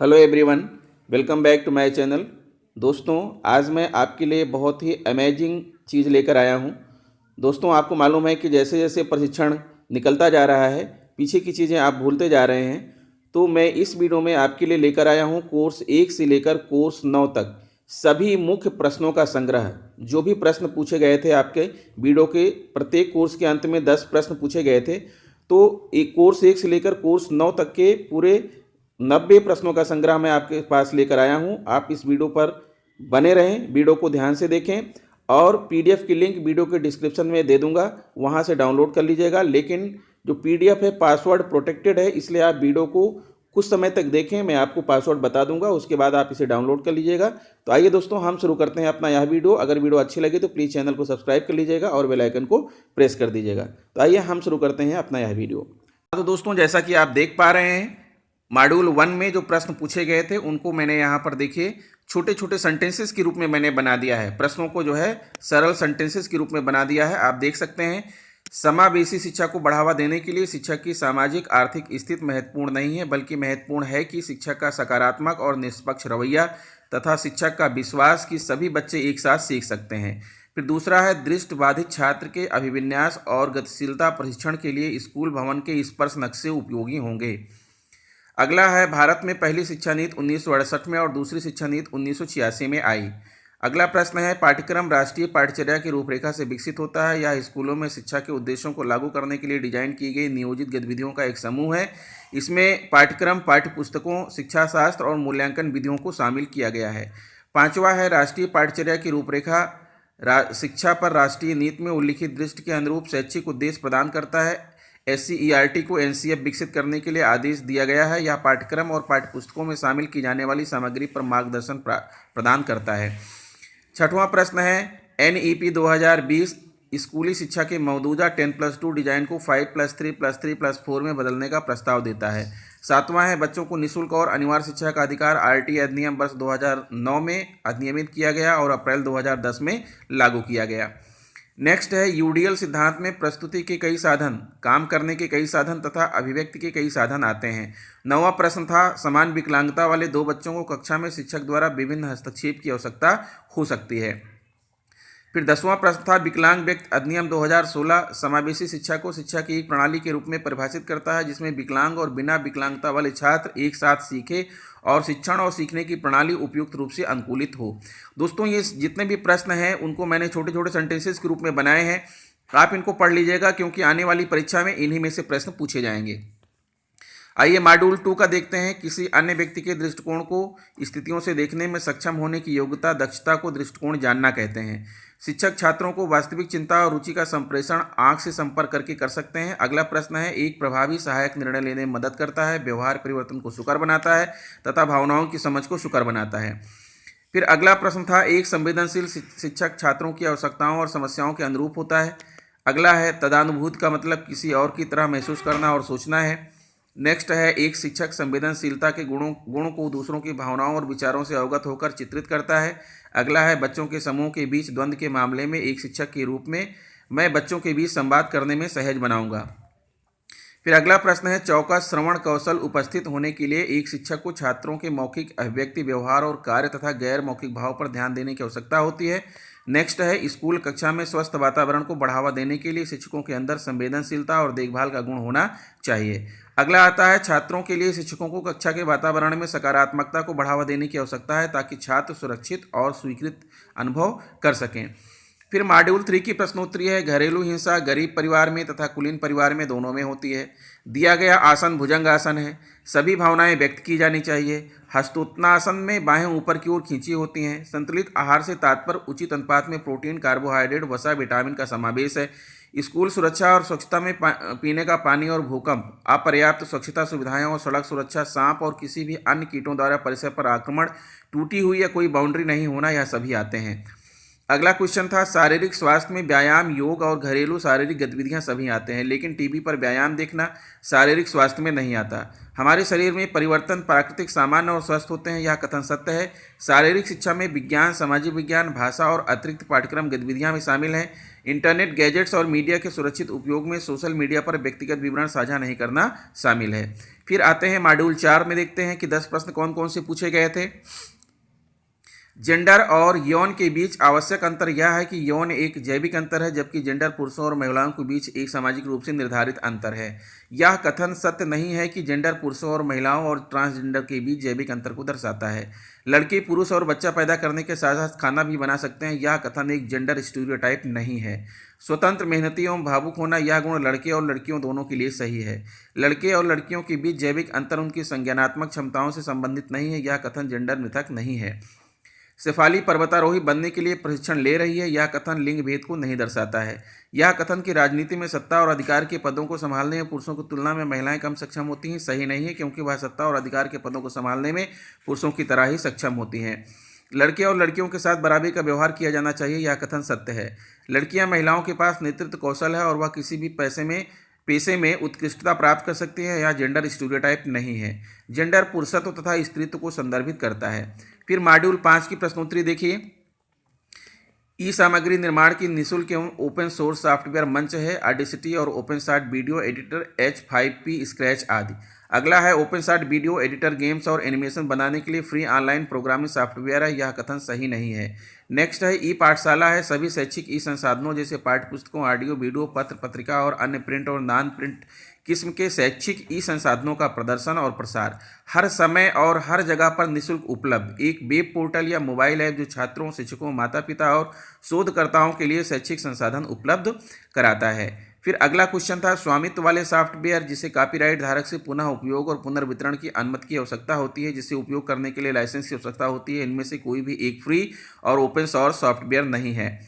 Hello everyone, welcome back to my channel. दोस्तों, आज मैं आपके लिए बहुत ही अमेजिंग चीज़ लेकर आया हूं। दोस्तों, आपको मालूम है कि जैसे जैसे प्रशिक्षण निकलता जा रहा है, पीछे की चीज़ें आप भूलते जा रहे हैं। तो मैं इस वीडियो में आपके लिए लेकर आया हूं कोर्स 1 से लेकर कोर्स 9 तक सभी मुख्य प्रश्नों का संग्रह। जो भी प्रश्न पूछे गए थे आपके वीडियो के प्रत्येक कोर्स के अंत में 10 प्रश्न पूछे गए थे। तो एक कोर्स 1 से लेकर कोर्स 9 तक के पूरे 90 प्रश्नों का संग्रह मैं आपके पास लेकर आया हूं। आप इस वीडियो पर बने रहें, वीडियो को ध्यान से देखें और पीडीएफ की लिंक वीडियो के डिस्क्रिप्शन में दे दूंगा, वहां से डाउनलोड कर लीजिएगा। लेकिन जो पीडीएफ है पासवर्ड प्रोटेक्टेड है, इसलिए आप वीडियो को कुछ समय तक देखें। मैं आपको पासवर्ड बता दूंगा, उसके बाद आप इसे डाउनलोड कर लीजिएगा। तो आइए दोस्तों, हम शुरू करते हैं अपना यह वीडियो। अगर वीडियो अच्छी लगे तो प्लीज़ चैनल को सब्सक्राइब कर लीजिएगा और बेल आइकन को प्रेस कर दीजिएगा। तो आइए हम शुरू करते हैं अपना यह वीडियो। तो दोस्तों, जैसा कि आप देख पा रहे हैं, मॉड्यूल 1 में जो प्रश्न पूछे गए थे उनको मैंने यहाँ पर देखिए छोटे छोटे सेंटेंसेस के रूप में मैंने बना दिया है। प्रश्नों को जो है सरल सेंटेंसेस के रूप में बना दिया है। आप देख सकते हैं, समावेशी शिक्षा को बढ़ावा देने के लिए शिक्षक की सामाजिक आर्थिक स्थिति महत्वपूर्ण नहीं है, बल्कि महत्वपूर्ण है कि शिक्षक का सकारात्मक और निष्पक्ष रवैया तथा शिक्षक का विश्वास कि सभी बच्चे एक साथ सीख सकते हैं। फिर दूसरा है, दृष्टिबाधित छात्र के अभिविन्यास और गतिशीलता प्रशिक्षण के लिए स्कूल भवन के स्पर्श नक्शे उपयोगी होंगे। अगला है, भारत में पहली शिक्षा नीति 1968 में और दूसरी शिक्षा नीति 1986 में आई। अगला प्रश्न है, पाठ्यक्रम राष्ट्रीय पाठ्यचर्या की रूपरेखा से विकसित होता है। यह स्कूलों में शिक्षा के उद्देश्यों को लागू करने के लिए डिजाइन की गई नियोजित गतिविधियों का एक समूह है। इसमें पाठ्यक्रम, पाठ्यपुस्तकों, शिक्षा शास्त्र और मूल्यांकन विधियों को शामिल किया गया है। पांचवा है, राष्ट्रीय पाठ्यचर्या की रूपरेखा शिक्षा पर राष्ट्रीय नीति में उल्लिखित दृष्टि के अनुरूप शैक्षिक उद्देश्य प्रदान करता है। SCERT को NCF विकसित करने के लिए आदेश दिया गया है। यह पाठ्यक्रम और पाठ्यपुस्तकों में शामिल की जाने वाली सामग्री पर मार्गदर्शन प्रदान करता है। छठवां प्रश्न है, NEP 2020 स्कूली शिक्षा के मौजूदा 10+2 डिजाइन को 5+3+3+4 में बदलने का प्रस्ताव देता है। सातवां है, बच्चों को निःशुल्क और अनिवार्य शिक्षा का अधिकार RT अधिनियम वर्ष 2009 में अधिनियमित किया गया और अप्रैल 2010 में लागू किया गया। नेक्स्ट है, UDL सिद्धांत में प्रस्तुति के कई साधन, काम करने के कई साधन तथा अभिव्यक्ति के कई साधन आते हैं। नौवां प्रश्न था, समान विकलांगता वाले दो बच्चों को कक्षा में शिक्षक द्वारा विभिन्न हस्तक्षेप की आवश्यकता हो सकती है। फिर 10वां प्रश्न था, विकलांग व्यक्ति अधिनियम 2016 समावेशी शिक्षा को शिक्षा की एक प्रणाली के रूप में परिभाषित करता है, जिसमें विकलांग और बिना विकलांगता वाले छात्र एक साथ सीखे और शिक्षण और सीखने की प्रणाली उपयुक्त रूप से अनुकूलित हो। दोस्तों, ये जितने भी प्रश्न हैं उनको मैंने छोटे छोटे सेंटेंसेस के रूप में बनाए हैं। आप इनको पढ़ लीजिएगा, क्योंकि आने वाली परीक्षा में इन्हीं में से प्रश्न पूछे जाएंगे। आइए मॉड्यूल 2 का देखते हैं। किसी अन्य व्यक्ति के दृष्टिकोण को स्थितियों से देखने में सक्षम होने की योग्यता, दक्षता को दृष्टिकोण जानना कहते हैं। शिक्षक छात्रों को वास्तविक चिंता और रुचि का संप्रेषण आंख से संपर्क करके कर सकते हैं। अगला प्रश्न है, एक प्रभावी सहायक निर्णय लेने में मदद करता है, व्यवहार परिवर्तन को सुकर बनाता है तथा भावनाओं की समझ को सुकर बनाता है। फिर अगला प्रश्न था, एक संवेदनशील शिक्षक छात्रों की आवश्यकताओं और समस्याओं के अनुरूप होता है। अगला है, तदानुभूति का मतलब किसी और की तरह महसूस करना और सोचना है। नेक्स्ट है, एक शिक्षक संवेदनशीलता के गुणों को दूसरों की भावनाओं और विचारों से अवगत होकर चित्रित करता है। अगला है, बच्चों के समूह के बीच द्वंद्व के मामले में एक शिक्षक के रूप में मैं बच्चों के बीच संवाद करने में सहज बनाऊंगा। फिर अगला प्रश्न है, चौकस श्रवण कौशल उपस्थित होने के लिए एक शिक्षक को छात्रों के मौखिक अभिव्यक्ति, व्यवहार और कार्य तथा गैर मौखिक भाव पर ध्यान देने की आवश्यकता होती है। नेक्स्ट है, स्कूल कक्षा में स्वस्थ वातावरण को बढ़ावा देने के लिए शिक्षकों के अंदर संवेदनशीलता और देखभाल का गुण होना चाहिए। अगला आता है, छात्रों के लिए शिक्षकों को कक्षा के वातावरण में सकारात्मकता को बढ़ावा देने की आवश्यकता है, ताकि छात्र सुरक्षित और स्वीकृत अनुभव कर सकें। फिर मॉड्यूल 3 की प्रश्नोत्तरी है, घरेलू हिंसा गरीब परिवार में तथा कुलीन परिवार में दोनों में होती है। दिया गया आसन भुजंग आसन है। सभी भावनाएं व्यक्त की जानी चाहिए। हस्तोत्तनासन में बाहें ऊपर की ओर खींची होती हैं। संतुलित आहार से तात्पर्य उचित अनुपात में प्रोटीन, कार्बोहाइड्रेट, वसा, विटामिन का समावेश है। स्कूल सुरक्षा और स्वच्छता में पीने का पानी और भूकंप, अपर्याप्त स्वच्छता सुविधाएं और सड़क सुरक्षा, सांप और किसी भी अन्य कीटों द्वारा परिसर पर आक्रमण, टूटी हुई या कोई बाउंड्री नहीं होना, यह सभी आते हैं। अगला क्वेश्चन था शारीरिक स्वास्थ्य में व्यायाम, योग और घरेलू शारीरिक गतिविधियां सभी आते हैं, लेकिन टीवी पर व्यायाम देखना शारीरिक स्वास्थ्य में नहीं आता। हमारे शरीर में परिवर्तन प्राकृतिक, सामान्य और स्वस्थ होते हैं, यह कथन सत्य है। शारीरिक शिक्षा में विज्ञान, सामाजिक विज्ञान, भाषा और अतिरिक्त पाठ्यक्रम गतिविधियां भी शामिल हैं। इंटरनेट, गैजेट्स और मीडिया के सुरक्षित उपयोग में सोशल मीडिया पर व्यक्तिगत विवरण साझा नहीं करना शामिल है। फिर आते हैं मॉड्यूल 4 में, देखते हैं कि 10 प्रश्न कौन कौन से पूछे गए थे। जेंडर और यौन के बीच आवश्यक अंतर यह है कि यौन एक जैविक अंतर है, जबकि जेंडर पुरुषों और महिलाओं के बीच एक सामाजिक रूप से निर्धारित अंतर है। यह कथन सत्य नहीं है कि जेंडर पुरुषों और महिलाओं और ट्रांसजेंडर के बीच जैविक अंतर को दर्शाता है। लड़के पुरुष और बच्चा पैदा करने के साथ साथ खाना भी बना सकते हैं, यह कथन एक जेंडर स्टीरियोटाइप नहीं है। स्वतंत्र, मेहनती एवं भावुक होना, यह गुण लड़के और लड़कियों दोनों के लिए सही है। लड़के और लड़कियों के बीच जैविक अंतर उनकी संज्ञानात्मक क्षमताओं से संबंधित नहीं है, यह कथन जेंडर मिथक नहीं है। शेफाली पर्वतारोही बनने के लिए प्रशिक्षण ले रही है, यह कथन लिंग भेद को नहीं दर्शाता है। यह कथन कि राजनीति में सत्ता और अधिकार के पदों को संभालने में पुरुषों की तुलना में महिलाएं कम सक्षम होती हैं, सही नहीं है, क्योंकि वह सत्ता और अधिकार के पदों को संभालने में पुरुषों की तरह ही सक्षम होती हैं। लड़के और लड़कियों के साथ बराबरी का व्यवहार किया जाना चाहिए, यह कथन सत्य है। लड़कियां महिलाओं के पास नेतृत्व कौशल है और वह किसी भी पेशे में उत्कृष्टता प्राप्त कर सकती है, यह जेंडर स्टीरियोटाइप नहीं है। जेंडर पुरुषत्व तथा स्त्रीत्व को संदर्भित करता है। फिर मॉड्यूल 5 की प्रश्नोत्तरी देखिए। ई सामग्री निर्माण की निःशुल्क एवं ओपन सोर्स सॉफ्टवेयर मंच है, ऑडेसिटी और ओपनशाट वीडियो एडिटर, H5P, स्क्रैच आदि। अगला है ओपनशाट वीडियो एडिटर गेम्स और एनिमेशन बनाने के लिए फ्री ऑनलाइन प्रोग्रामिंग सॉफ्टवेयर है, यह कथन सही नहीं है। नेक्स्ट है ई पाठशाला है, सभी शैक्षिक ई संसाधनों जैसे पाठ्यपुस्तकों, ऑडियो वीडियो, पत्र पत्रिका और अन्य प्रिंट और नॉन प्रिंट किस्म के शैक्षिक ई संसाधनों का प्रदर्शन और प्रसार हर समय और हर जगह पर निःशुल्क उपलब्ध एक वेब पोर्टल या मोबाइल ऐप जो छात्रों, शिक्षकों, माता पिता और शोधकर्ताओं के लिए शैक्षिक संसाधन उपलब्ध कराता है। फिर अगला क्वेश्चन था स्वामित्व वाले सॉफ्टवेयर जिसे कॉपीराइट धारक से पुनः उपयोग और पुनर्वितरण की अनुमति की आवश्यकता होती है, जिसे उपयोग करने के लिए लाइसेंस की आवश्यकता होती है। इनमें से कोई भी एक फ्री और ओपन सोर्स सॉफ्टवेयर नहीं है।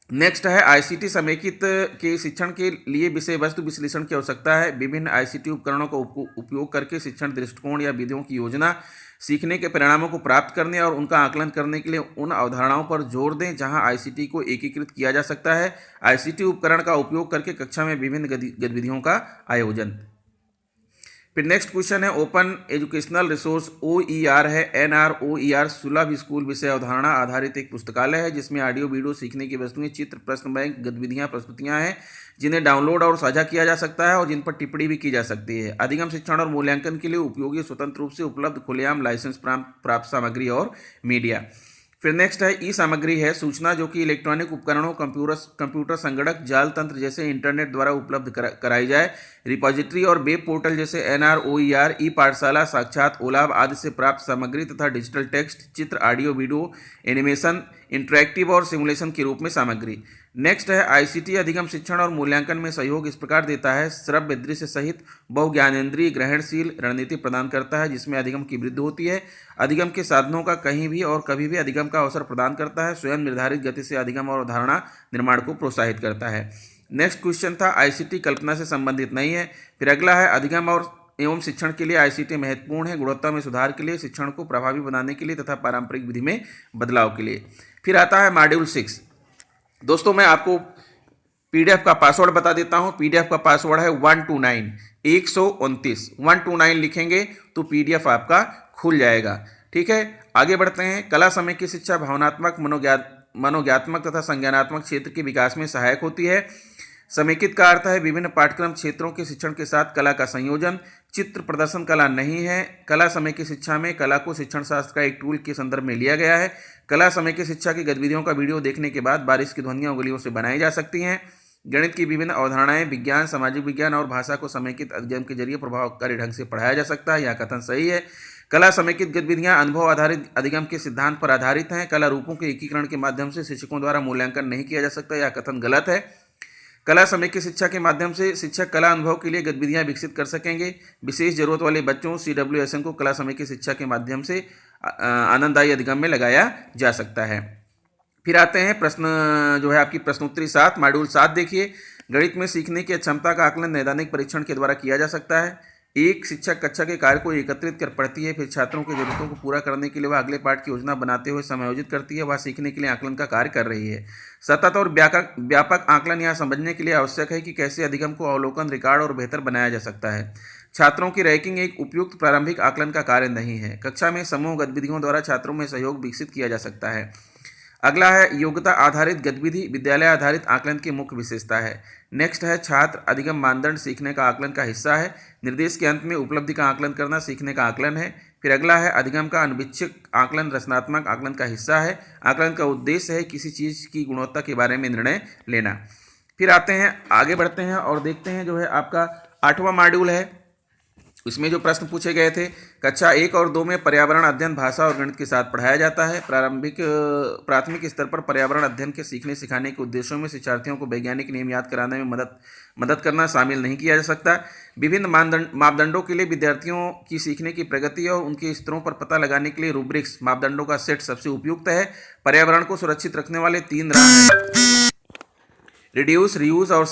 नेक्स्ट है आईसीटी समेकित के शिक्षण के लिए विषय वस्तु विश्लेषण की आवश्यकता है। विभिन्न आईसीटी उपकरणों का उपयोग करके शिक्षण दृष्टिकोण या विधियों की योजना, सीखने के परिणामों को प्राप्त करने और उनका आकलन करने के लिए उन अवधारणाओं पर जोर दें जहां आईसीटी को एकीकृत किया जा सकता है। आईसीटी उपकरण का उपयोग करके कक्षा में विभिन्न गतिविधियों का आयोजन। फिर नेक्स्ट क्वेश्चन है ओपन एजुकेशनल रिसोर्स OER है, NROER सुलभ स्कूल विषय अवधारणा आधारित एक पुस्तकालय है जिसमें ऑडियो वीडियो, सीखने की वस्तुएं, चित्र, प्रश्न बैंक, गतिविधियां, प्रस्तुतियां हैं जिन्हें डाउनलोड और साझा किया जा सकता है और जिन पर टिप्पणी भी की जा सकती है। अधिगम, शिक्षण और मूल्यांकन के लिए उपयोगी, स्वतंत्र रूप से उपलब्ध, खुलेआम लाइसेंस प्राप्त सामग्री और मीडिया। फिर नेक्स्ट है ई सामग्री है, सूचना जो कि इलेक्ट्रॉनिक उपकरणों, कंप्यूटर संगणक, जाल तंत्र जैसे इंटरनेट द्वारा उपलब्ध कराई जाए। रिपोजिटरी और वेब पोर्टल जैसे NROER, ई पाठशाला, साक्षात, ओलाब आदि से प्राप्त सामग्री तथा डिजिटल टेक्स्ट, चित्र, ऑडियो वीडियो, एनिमेशन, इंटरैक्टिव और सिमुलेशन के रूप में सामग्री। नेक्स्ट है आईसीटी अधिगम, शिक्षण और मूल्यांकन में सहयोग इस प्रकार देता है। श्रव्य, दृश्य सहित बहुज्ञानेंद्रिय, ग्रहणशील रणनीति प्रदान करता है जिसमें अधिगम की वृद्धि होती है। अधिगम के साधनों का कहीं भी और कभी भी अधिगम का अवसर प्रदान करता है। स्वयं निर्धारित गति से अधिगम और धारणा निर्माण को प्रोत्साहित करता है। नेक्स्ट क्वेश्चन था आईसीटी कल्पना से संबंधित नहीं है। फिर अगला है अधिगम और एवं शिक्षण के लिए आईसीटी महत्वपूर्ण है, गुणवत्ता में सुधार के लिए, शिक्षण को प्रभावी बनाने के लिए तथा पारंपरिक विधि में बदलाव के लिए। फिर आता है मॉड्यूल 6। दोस्तों मैं आपको पीडीएफ का पासवर्ड बता देता हूं। पीडीएफ का पासवर्ड है 129 129 129 लिखेंगे तो पीडीएफ आपका खुल जाएगा। ठीक है, आगे बढ़ते हैं। कला समय की शिक्षा भावनात्मक, मनोज्ञात्मक तथा संज्ञानात्मक क्षेत्र के विकास में सहायक होती है। समेकित का अर्थ है विभिन्न पाठ्यक्रम क्षेत्रों के शिक्षण के साथ कला का संयोजन। चित्र प्रदर्शन कला नहीं है। कला समय की शिक्षा में कला को शिक्षण शास्त्र का एक टूल के संदर्भ में लिया गया है। कला समय की शिक्षा की गतिविधियों का वीडियो देखने के बाद बारिश की ध्वनियां उंगलियों से बनाई जा सकती हैं। गणित की विभिन्न अवधारणाएं, विज्ञान, सामाजिक विज्ञान और भाषा को समेकित अध्ययन के जरिए प्रभावकारी ढंग से पढ़ाया जा सकता है, यह कथन सही है। कला समेकित गतिविधियां अनुभव आधारित अधिगम के सिद्धांत पर आधारित हैं। कला रूपों के एकीकरण के माध्यम से शिक्षकों द्वारा मूल्यांकन नहीं किया जा सकता, यह कथन गलत है। कला समय की शिक्षा के माध्यम से शिक्षक कला अनुभव के लिए गतिविधियां विकसित कर सकेंगे। विशेष जरूरत वाले बच्चों CWSM को कला समय की शिक्षा के माध्यम से आनंददायी अधिगम में लगाया जा सकता है। फिर आते हैं प्रश्न जो है आपकी प्रश्नोत्तरी 7, मॉड्यूल 7 देखिए। गणित में सीखने की क्षमता का आकलन नैदानिक परीक्षण के द्वारा किया जा सकता है। एक शिक्षक कक्षा के कार्य को एकत्रित कर पढ़ती है, फिर छात्रों की जरूरतों को पूरा करने के लिए वह अगले पाठ की योजना बनाते हुए समायोजित करती है। वह सीखने के लिए आकलन का कार्य कर रही है। सतत और व्यापक आकलन यह समझने के लिए आवश्यक है कि कैसे अधिगम को अवलोकन, रिकॉर्ड और बेहतर बनाया जा सकता है। छात्रों की रैंकिंग एक उपयुक्त प्रारंभिक आकलन का कार्य नहीं है। कक्षा में समूह गतिविधियों द्वारा छात्रों में सहयोग विकसित किया जा सकता है। अगला है योग्यता आधारित गतिविधि विद्यालय आधारित आकलन की मुख्य विशेषता है। नेक्स्ट है छात्र अधिगम मानदंड सीखने का आकलन का हिस्सा है। निर्देश के अंत में उपलब्धि का आकलन करना सीखने का आकलन है। फिर अगला है अधिगम का अनविच्छिक आकलन रचनात्मक आकलन का हिस्सा है। आकलन का उद्देश्य है किसी चीज़ की गुणवत्ता के बारे में निर्णय लेना। फिर आते हैं, आगे बढ़ते हैं और देखते हैं जो है आपका 8वां मॉड्यूल है। इसमें जो प्रश्न पूछे गए थे, कक्षा 1 और 2 में पर्यावरण अध्ययन भाषा और गणित के साथ पढ़ाया जाता है। प्राथमिक स्तर पर पर्यावरण अध्ययन के सीखने सिखाने के उद्देश्यों में शिक्षार्थियों को वैज्ञानिक नियम याद कराने में मदद करना शामिल नहीं किया जा सकता। विभिन्न मापदंडों के लिए विद्यार्थियों की सीखने की प्रगति और उनके स्तरों पर पता लगाने के लिए रूब्रिक्स मापदंडों का सेट सबसे उपयुक्त है। पर्यावरण को सुरक्षित रखने वाले 3 राह हैं: रिड्यूस, रीयूज और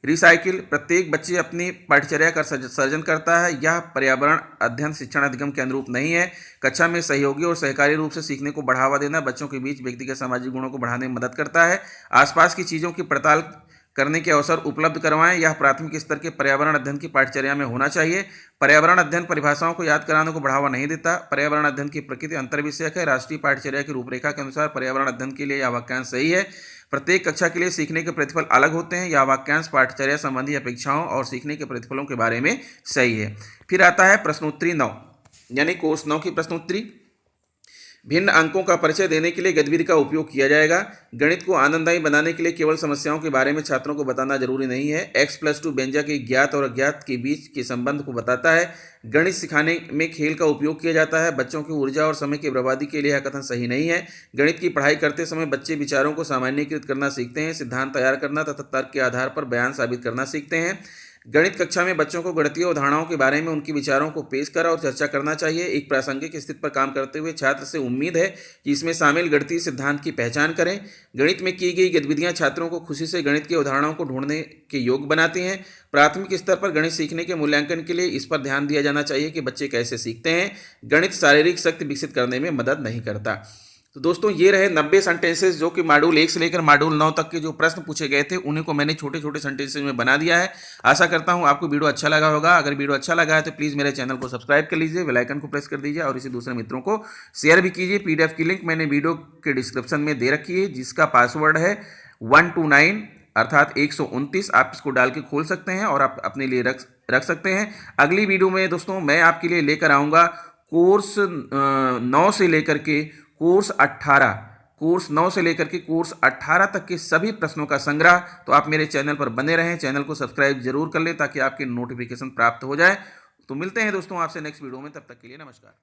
रिसाइकिल। प्रत्येक बच्चे अपनी पाठ्यचर्या का सर्जन करता है। यह पर्यावरण अध्ययन शिक्षण अधिगम के अनुरूप नहीं है। कक्षा में सहयोगी और सहकारी रूप से सीखने को बढ़ावा देना बच्चों के बीच व्यक्तिगत सामाजिक गुणों को बढ़ाने में मदद करता है। आसपास की चीज़ों की पड़ताल करने के अवसर उपलब्ध करवाएं। यह प्राथमिक स्तर के पर्यावरण अध्ययन की पाठ्यचर्या में होना चाहिए। पर्यावरण अध्ययन परिभाषाओं को याद कराने को बढ़ावा नहीं देता। पर्यावरण अध्ययन की प्रकृति अंतर्विषयक है। राष्ट्रीय पाठ्यचर्या की रूपरेखा के अनुसार पर्यावरण अध्ययन के लिए यह वाक्यांश सही है। प्रत्येक कक्षा के लिए सीखने के प्रतिफल अलग होते हैं। यह वाक्यांश पाठ्यचर्या संबंधी अपेक्षाओं और सीखने के प्रतिफलों के बारे में सही है। फिर आता है प्रश्नोत्तरी 9, यानी कोर्स 9 की प्रश्नोत्तरी। भिन्न अंकों का परिचय देने के लिए गतिविधि का उपयोग किया जाएगा। गणित को आनंददायी बनाने के लिए केवल समस्याओं के बारे में छात्रों को बताना जरूरी नहीं है। x+2 व्यंजक के ज्ञात और अज्ञात के बीच के संबंध को बताता है। गणित सिखाने में खेल का उपयोग किया जाता है। बच्चों की ऊर्जा और समय की बर्बादी के लिए यह कथन सही नहीं है। गणित की पढ़ाई करते समय बच्चे विचारों को सामान्यीकृत करना सीखते हैं, सिद्धांत तैयार करना तथा तर्क के आधार पर बयान साबित करना सीखते हैं। गणित कक्षा में बच्चों को गणितीय अवधारणाओं के बारे में उनके विचारों को पेश कर और चर्चा करना चाहिए। एक प्रासंगिक स्थिति पर काम करते हुए छात्र से उम्मीद है कि इसमें शामिल गणितीय सिद्धांत की पहचान करें। गणित में की गई गतिविधियां छात्रों को खुशी से गणित की अवधारणाओं को ढूंढने के योग्य बनाती हैं। प्राथमिक स्तर पर गणित सीखने के मूल्यांकन के लिए इस पर ध्यान दिया जाना चाहिए कि बच्चे कैसे सीखते हैं। गणित शारीरिक शक्ति विकसित करने में मदद नहीं करता। तो दोस्तों ये रहे 90 सेंटेंसेस जो कि मॉड्यूल 1 से लेकर मॉड्यूल 9 तक के जो प्रश्न पूछे गए थे उन्हीं को मैंने छोटे छोटे सेंटेंसेस में बना दिया है। आशा करता हूँ आपको वीडियो अच्छा लगा होगा। अगर वीडियो अच्छा लगा है तो प्लीज़ मेरे चैनल को सब्सक्राइब कर लीजिए, बेल आइकन को प्रेस कर दीजिए और इसे दूसरे मित्रों को शेयर भी कीजिए। PDF की लिंक मैंने वीडियो के डिस्क्रिप्शन में दे रखी है, जिसका पासवर्ड है 129 अर्थात 129। आप इसको डाल के खोल सकते हैं और आप अपने लिए रख सकते हैं। अगली वीडियो में दोस्तों मैं आपके लिए लेकर आऊँगा कोर्स 9 से लेकर के कोर्स 18 तक के सभी प्रश्नों का संग्रह। तो आप मेरे चैनल पर बने रहें, चैनल को सब्सक्राइब जरूर कर लें ताकि आपके नोटिफिकेशन प्राप्त हो जाए। तो मिलते हैं दोस्तों आपसे नेक्स्ट वीडियो में, तब तक के लिए नमस्कार।